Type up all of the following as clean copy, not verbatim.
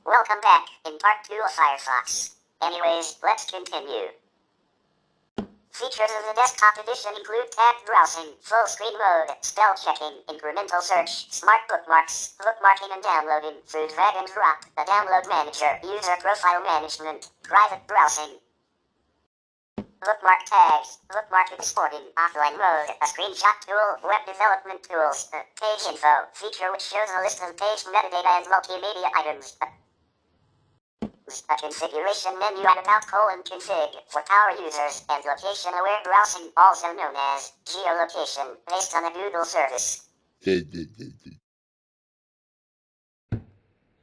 Welcome back in part 2 of Firefox. Anyways, let's continue. Features of the desktop edition include tabbed browsing, full screen mode, spell checking, incremental search, smart bookmarks, bookmarking and downloading, through drag and drop, a download manager, user profile management, private browsing, bookmark tags, bookmark exporting, offline mode, a screenshot tool, web development tools, page info, feature which shows a list of page metadata and multimedia items. A configuration menu at about:config for power users and location-aware browsing, also known as geolocation, based on a Google service.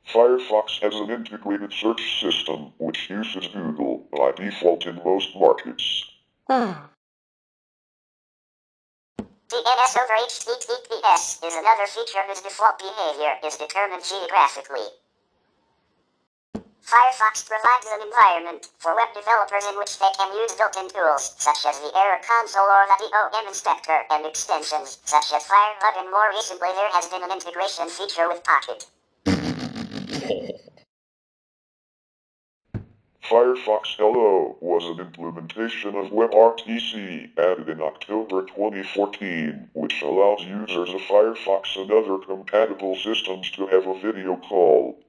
Firefox has an integrated search system which uses Google by default in most markets. DNS over HTTPS is another feature whose default behavior is determined geographically. Firefox provides an environment for web developers in which they can use built-in tools, such as the Error Console or the DOM Inspector, and extensions, such as Firebug, and more recently there has been an integration feature with Pocket. Firefox Hello was an implementation of WebRTC added in October 2014, which allows users of Firefox and other compatible systems to have a video call,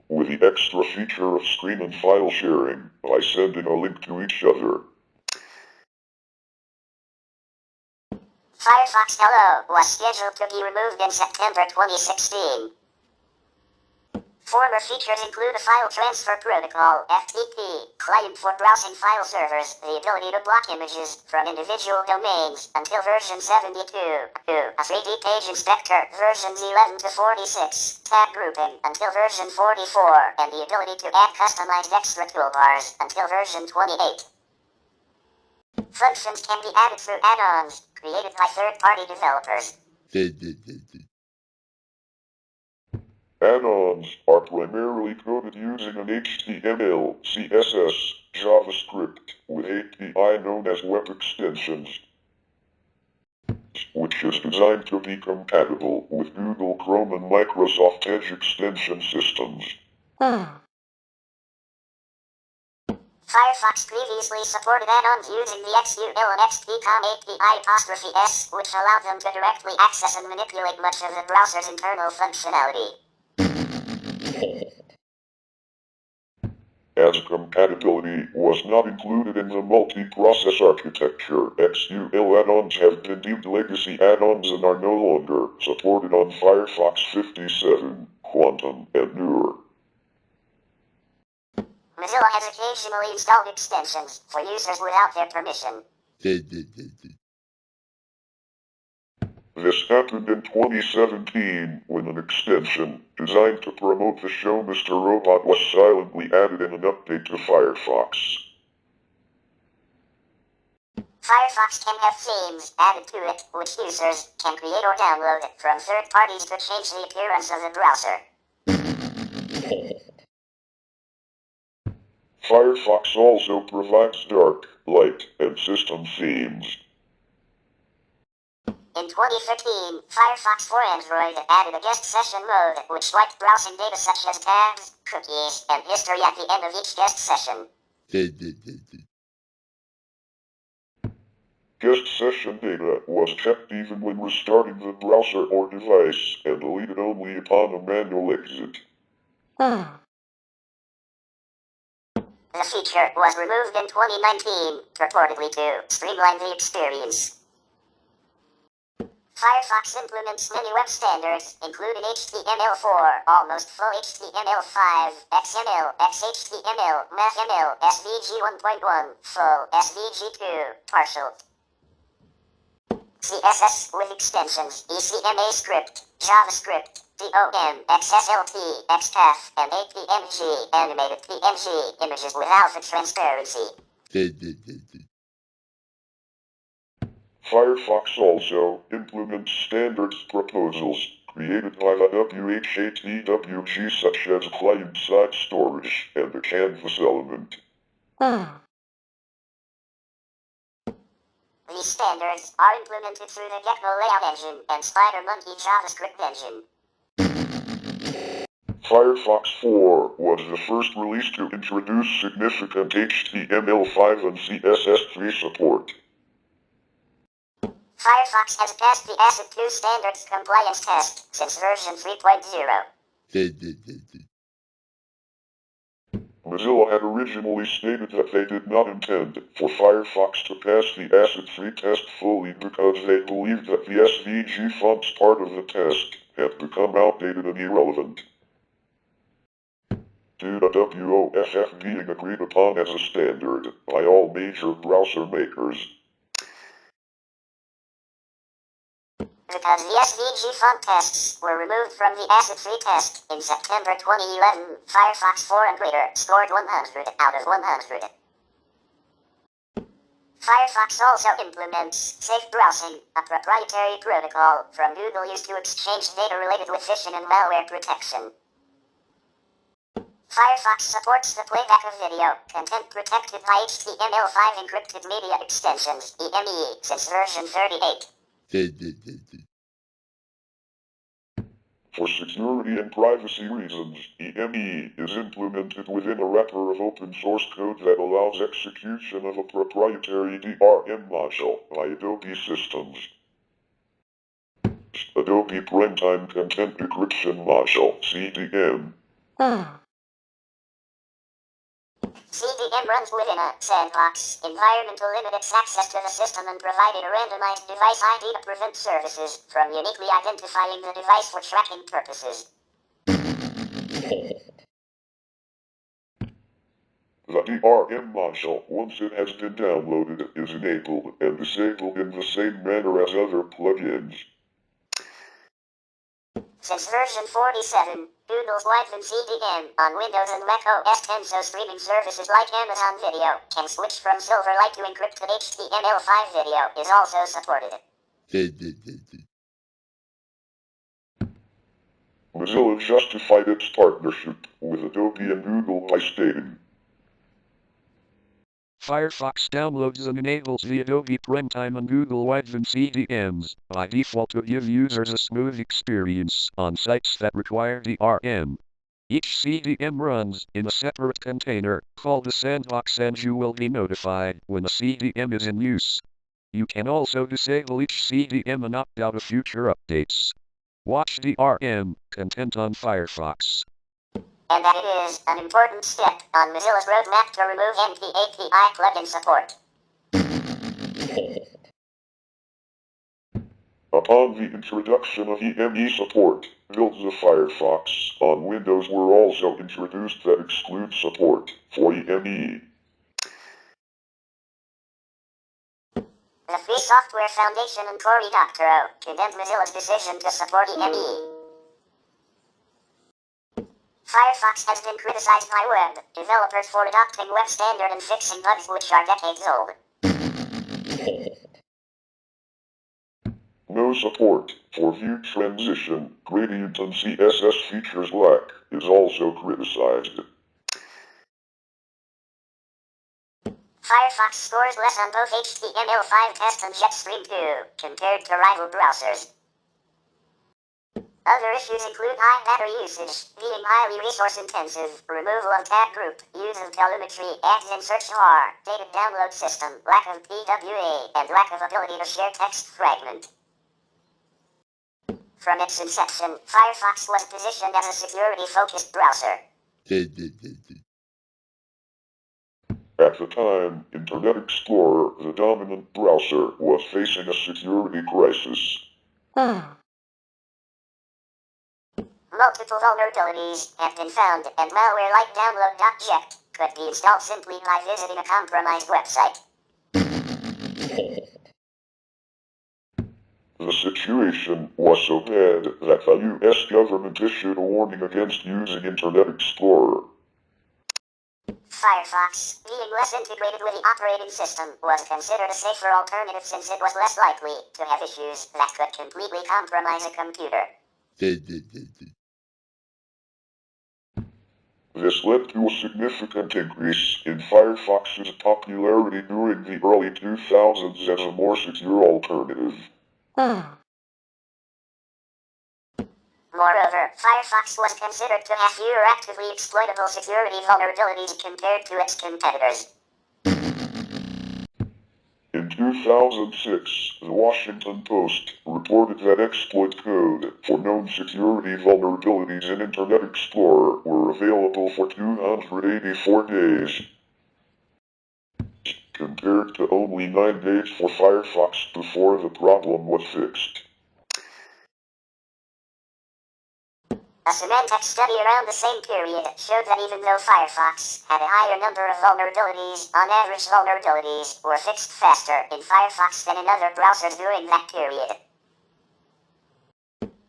with the extra feature of screen and file sharing by sending a link to each other. Firefox Hello was scheduled to be removed in September 2016. Former features include a file transfer protocol, FTP, client for browsing file servers, the ability to block images from individual domains until version 72, a 3D page inspector, versions 11 to 46, tab grouping until version 44, and the ability to add customized extra toolbars until version 28. Functions can be added through add-ons, created by third-party developers. Add-ons are primarily coded using an HTML, CSS, JavaScript with API known as Web Extensions, which is designed to be compatible with Google Chrome and Microsoft Edge extension systems. Firefox previously supported add-ons using the XUL and XPCOM API'-S, which allowed them to directly access and manipulate much of the browser's internal functionality. As compatibility was not included in the multi-process architecture, XUL add-ons have been deemed legacy add-ons and are no longer supported on Firefox 57, Quantum, and newer. Mozilla has occasionally installed extensions for users without their permission. This happened in 2017 when an extension designed to promote the show Mr. Robot was silently added in an update to Firefox. Firefox can have themes added to it, which users can create or download from third parties to change the appearance of the browser. Firefox also provides dark, light, and system themes. In 2013, Firefox for Android added a guest session mode, which wiped browsing data such as tabs, cookies, and history at the end of each guest session. Guest session data was kept even when restarting the browser or device, and deleted only upon a manual exit. The feature was removed in 2019, purportedly to streamline the experience. Firefox implements many web standards, including HTML4, almost full HTML5, XML, XHTML, MathML, SVG 1.1, full SVG2, partial. CSS with extensions, ECMA script, JavaScript, DOM, XSLT, XPath, and APMG, animated PNG, images with alpha transparency. Firefox also implements standards proposals created by the WHATWG such as client-side storage and the canvas element. These standards are implemented through the Gecko layout engine and SpiderMonkey JavaScript engine. Firefox 4 was the first release to introduce significant HTML5 and CSS3 support. Firefox has passed the ACID2 standards compliance test since version 3.0. Mozilla had originally stated that they did not intend for Firefox to pass the ACID3 test fully because they believed that the SVG fonts part of the test had become outdated and irrelevant. Due to WOFF being agreed upon as a standard by all major browser makers. Because the SVG font tests were removed from the ACID3 test in September 2011, Firefox 4 and greater scored 100 out of 100. Firefox also implements Safe Browsing, a proprietary protocol from Google used to exchange data related with phishing and malware protection. Firefox supports the playback of video content protected by HTML5 encrypted media extensions, EME, since version 38. For security and privacy reasons, EME is implemented within a wrapper of open source code that allows execution of a proprietary DRM module by Adobe Systems. Adobe Runtime Content Decryption Module, CDM. CDM runs within a sandbox environment to limit its access to the system and provided a randomized device ID to prevent services from uniquely identifying the device for tracking purposes. The DRM module, once it has been downloaded, is enabled and disabled in the same manner as other plugins. Since version 47, Google's widened CDN on Windows and Mac OS X, so streaming services like Amazon Video can switch from Silverlight to encrypted HTML5 video is also supported. Mozilla justified its partnership with Adobe and Google by stating, Firefox downloads and enables the Adobe Runtime and Google Widened CDNs by default to give users a smooth experience on sites that require DRM. Each CDN runs in a separate container called a sandbox, and you will be notified when a CDN is in use. You can also disable each CDN and opt out of future updates. Watch DRM content on Firefox. And that it is an important step on Mozilla's roadmap to remove NP-API plugin support. upon the introduction of EME support, builds of Firefox on Windows were also introduced that exclude support for EME. The Free Software Foundation and Cory Doctorow condemned Mozilla's decision to support EME. Firefox has been criticized by web developers for adopting web standard and fixing bugs which are decades old. No support for view transition, gradient and CSS features lack is also criticized. Firefox scores less on both HTML5 test and Jetstream 2 compared to rival browsers. Other issues include high battery usage, being highly resource-intensive, removal of tab group, use of telemetry, ads in search bar, dated download system, lack of PWA, and lack of ability to share text fragment. From its inception, Firefox was positioned as a security-focused browser. At the time, Internet Explorer, the dominant browser, was facing a security crisis. Multiple vulnerabilities have been found, and malware like download.jet could be installed simply by visiting a compromised website. The situation was so bad that the US government issued a warning against using Internet Explorer. Firefox, being less integrated with the operating system, was considered a safer alternative since it was less likely to have issues that could completely compromise a computer. This led to a significant increase in Firefox's popularity during the early 2000s as a more secure alternative. Moreover, Firefox was considered to have fewer actively exploitable security vulnerabilities compared to its competitors. In 2006, the Washington Post reported that exploit code for known security vulnerabilities in Internet Explorer were available for 284 days, compared to only 9 days for Firefox before the problem was fixed. A Symantec study around the same period showed that even though Firefox had a higher number of vulnerabilities, on average vulnerabilities were fixed faster in Firefox than in other browsers during that period.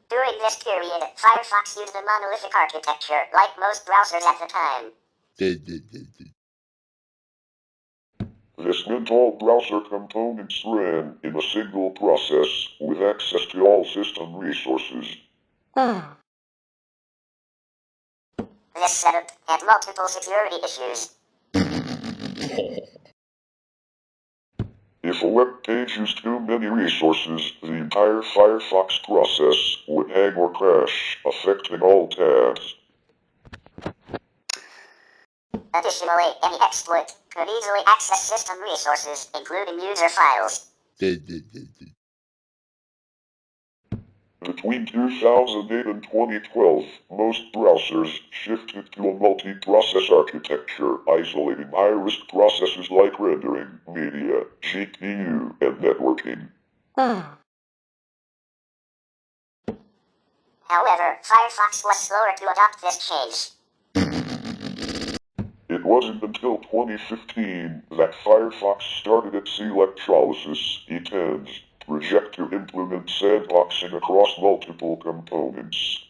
During this period, Firefox used a monolithic architecture, like most browsers at the time. This meant all browser components ran in a single process, with access to all system resources. This setup had multiple security issues. If a web page used too many resources, the entire Firefox process would hang or crash, affecting all tabs. Additionally, any exploit could easily access system resources, including user files. Between 2008 and 2012, most browsers shifted to a multi-process architecture, isolating high-risk processes like rendering, media, GPU, and networking. However, Firefox was slower to adopt this change. It wasn't until 2015 that Firefox started its electrolysis, E10s, project to implement sandboxing across multiple components.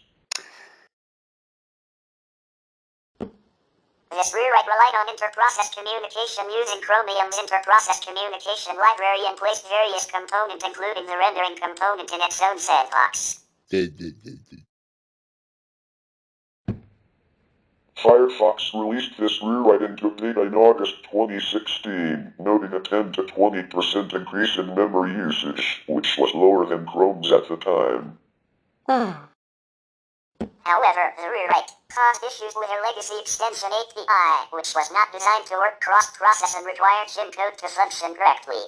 This rewrite relied on inter-process communication using Chromium's inter-process communication library and placed various components, including the rendering component, in its own sandbox. Firefox released this rewrite into beta in August 2016, noting a 10 to 20% increase in memory usage, which was lower than Chrome's at the time. However, the rewrite caused issues with a legacy extension API, which was not designed to work cross-process and required shim code to function correctly.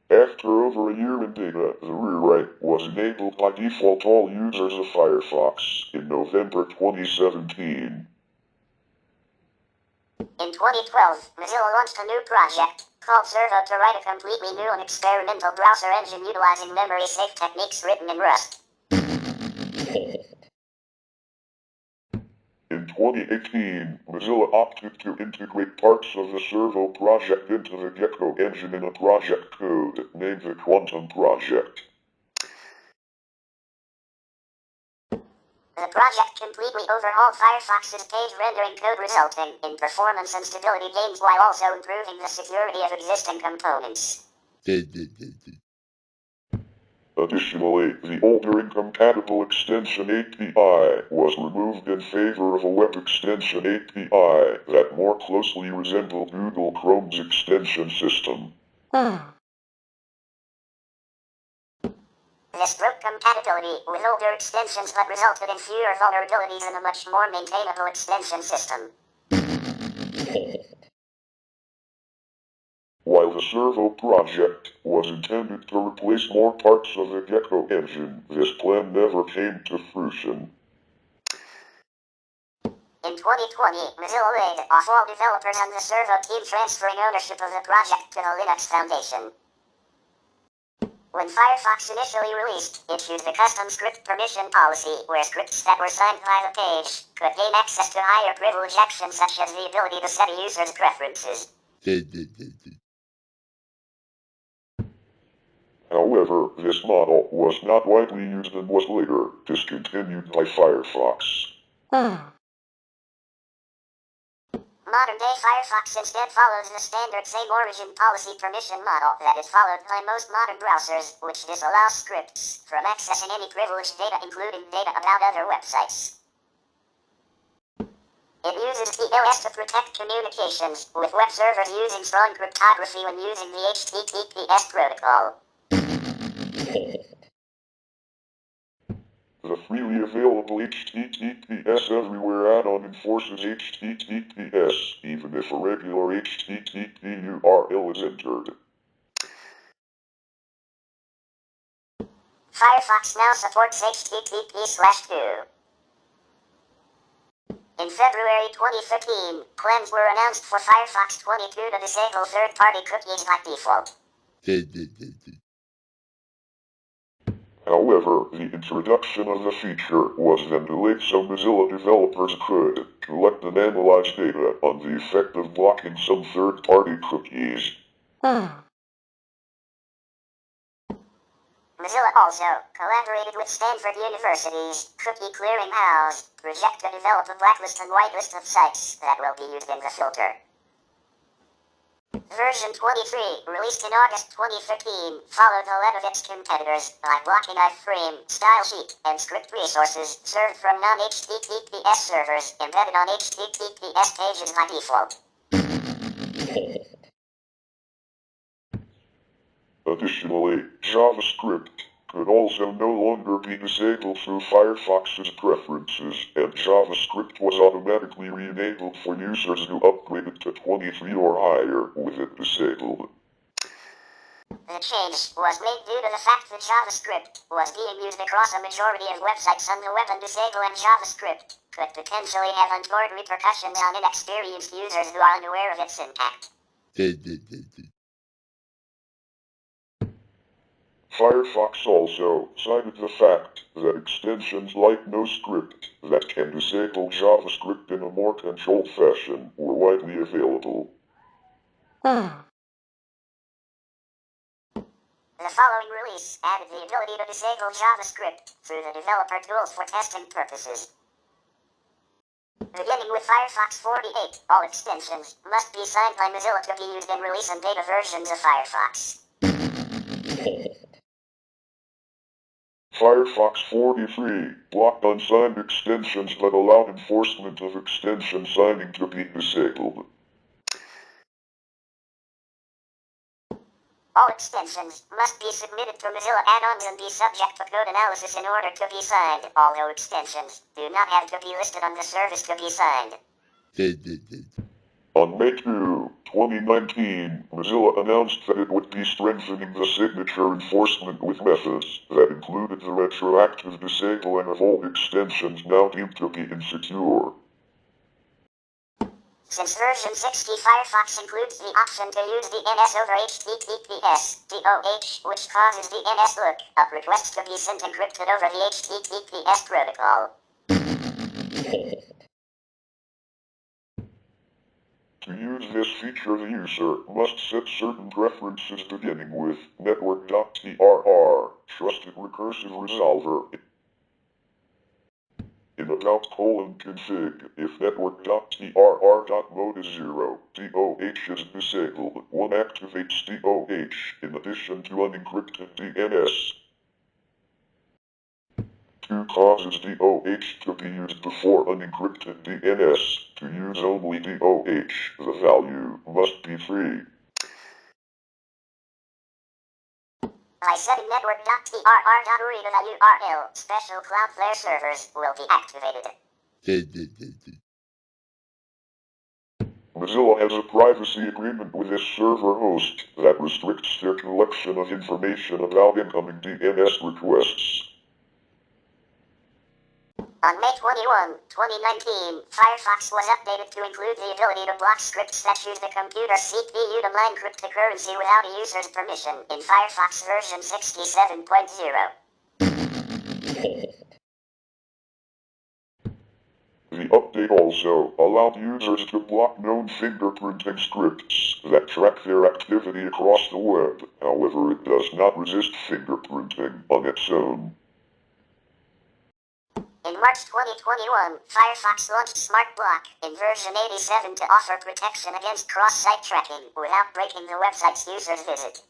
After over a year in beta, the rewrite was enabled by default all users of Firefox in November 2017. In 2012, Mozilla launched a new project called Servo to write a completely new and experimental browser engine utilizing memory-safe techniques written in Rust. In 2018, Mozilla opted to integrate parts of the Servo project into the Gecko engine in a project code named the Quantum Project. The project completely overhauled Firefox's page rendering code, resulting in performance and stability gains while also improving the security of existing components. Additionally, the older incompatible extension API was removed in favor of a web extension API that more closely resembled Google Chrome's extension system. This broke compatibility with older extensions but resulted in fewer vulnerabilities and a much more maintainable extension system. While the Servo project was intended to replace more parts of the Gecko engine, this plan never came to fruition. In 2020, Mozilla laid off all developers on the Servo team, transferring ownership of the project to the Linux Foundation. When Firefox initially released, it used a custom script permission policy where scripts that were signed by the page could gain access to higher privilege actions such as the ability to set a user's preferences. However, this model was not widely used and was later discontinued by Firefox. Modern-day Firefox instead follows the standard same origin policy permission model that is followed by most modern browsers, which disallows scripts from accessing any privileged data, including data about other websites. It uses TLS to protect communications, with web servers using strong cryptography when using the HTTPS protocol. available HTTPS everywhere add-on enforces HTTPS, even if a regular HTTP URL is entered. Firefox now supports HTTP/2. In February 2015, plans were announced for Firefox 22 to disable third-party cookies by default. However, the introduction of the feature was then delayed so Mozilla developers could collect and analyze data on the effect of blocking some third-party cookies. Mozilla also collaborated with Stanford University's cookie clearing house, project to develop a blacklist and whitelist of sites that will be used in the filter. Version 23, released in August 2015, followed the lead of its competitors by blocking iframe, style sheet, and script resources served from non-HTTPS servers embedded on HTTPS pages by default. Additionally, JavaScript could also no longer be disabled through Firefox's preferences, and JavaScript was automatically re-enabled for users who upgraded to 23 or higher with it disabled. The change was made due to the fact that JavaScript was being used across a majority of websites on the web, and disabling JavaScript could potentially have untoward repercussions on inexperienced users who are unaware of its impact. Firefox also cited the fact that extensions like NoScript that can disable JavaScript in a more controlled fashion were widely available. The following release added the ability to disable JavaScript through the developer tools for testing purposes. Beginning with Firefox 48, all extensions must be signed by Mozilla to be used in release and beta versions of Firefox. Firefox 43 blocked unsigned extensions that allowed enforcement of extension signing to be disabled. All extensions must be submitted to Mozilla add-ons and be subject to code analysis in order to be signed, although extensions do not have to be listed on the service to be signed. On May 2, 2019, Mozilla announced that it would be strengthening the signature enforcement with methods that included the retroactive disabling of old extensions now deemed to be insecure. Since version 60, Firefox includes the option to use DNS over HTTPS, DOH, which causes DNS lookup requests to be sent encrypted over the HTTPS protocol. To use this feature, the user must set certain preferences beginning with network.trr, trusted recursive resolver. In about:config, if network.trr.mode is 0, DOH is disabled. One activates DOH in addition to unencrypted DNS. 2 causes DOH to be used before unencrypted DNS. To use only DOH, the value must be 3. By setting network.trr.read to the URL, special Cloudflare servers will be activated. Mozilla has a privacy agreement with this server host that restricts their collection of information about incoming DNS requests. On May 21, 2019, Firefox was updated to include the ability to block scripts that use the computer CPU to mine cryptocurrency without a user's permission in Firefox version 67.0. The update also allowed users to block known fingerprinting scripts that track their activity across the web. However, it does not resist fingerprinting on its own. In March 2021, Firefox launched Smart Block in version 87 to offer protection against cross-site tracking without breaking the website's users visit.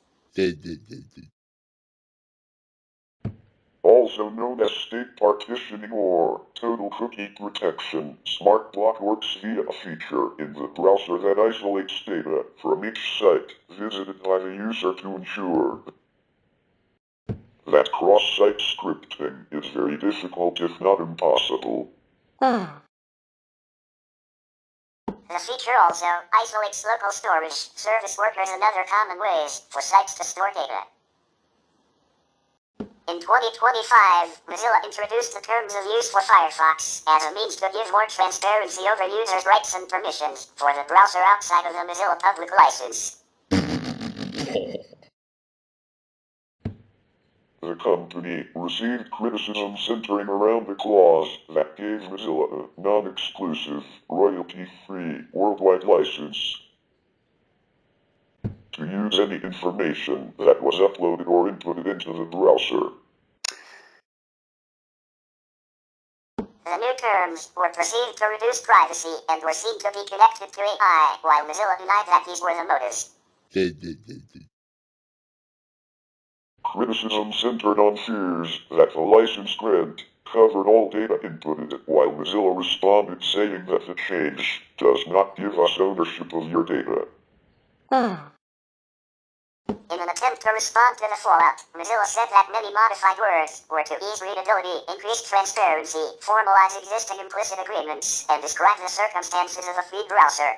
Also known as state partitioning or total cookie protection, Smart Block works via a feature in the browser that isolates data from each site visited by the user to ensure that cross-site scripting is very difficult if not impossible. The feature also isolates local storage service workers and other common ways for sites to store data. In 2025, Mozilla introduced the terms of use for Firefox as a means to give more transparency over users' rights and permissions for the browser outside of the Mozilla public license. The company received criticism centering around the clause that gave Mozilla a non-exclusive, royalty-free worldwide license to use any information that was uploaded or inputted into the browser. The new terms were perceived to reduce privacy and were seen to be connected to AI, while Mozilla denied that these were the motives. Criticism centered on fears that the license grant covered all data inputted, while Mozilla responded saying that the change does not give us ownership of your data. In an attempt to respond to the fallout, Mozilla said that many modified words were to ease readability, increase transparency, formalize existing implicit agreements, and describe the circumstances of a free browser,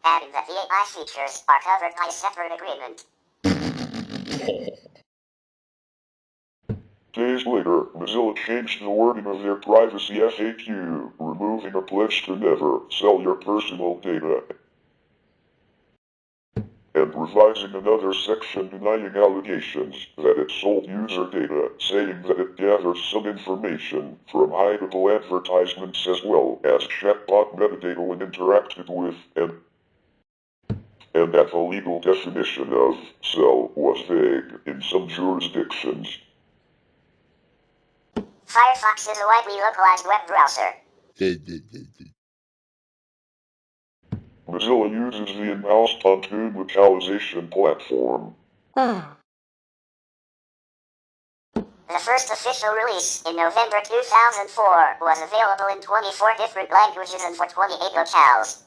adding that the AI features are covered by a separate agreement. Days later, Mozilla changed the wording of their privacy FAQ, removing a pledge to never sell your personal data, and revising another section denying allegations that it sold user data, saying that it gathered some information from hideable advertisements as well as chatbot metadata when interacted with, and that the legal definition of sell was vague in some jurisdictions. Firefox is a widely localized web browser. Mozilla uses the in-house Pontoon localization platform. The first official release in November 2004 was available in 24 different languages and for 28 locales.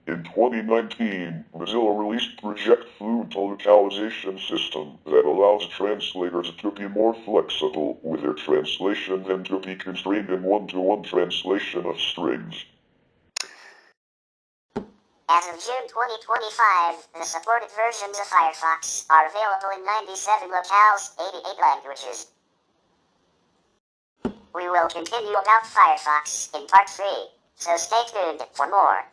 In 2019, Mozilla released Project Fluent, a localization system that allows translators to be more flexible with their translation than to be constrained in one-to-one translation of strings. As of June 2025, the supported versions of Firefox are available in 97 locales, 88 languages. We will continue about Firefox in Part 3, so stay tuned for more.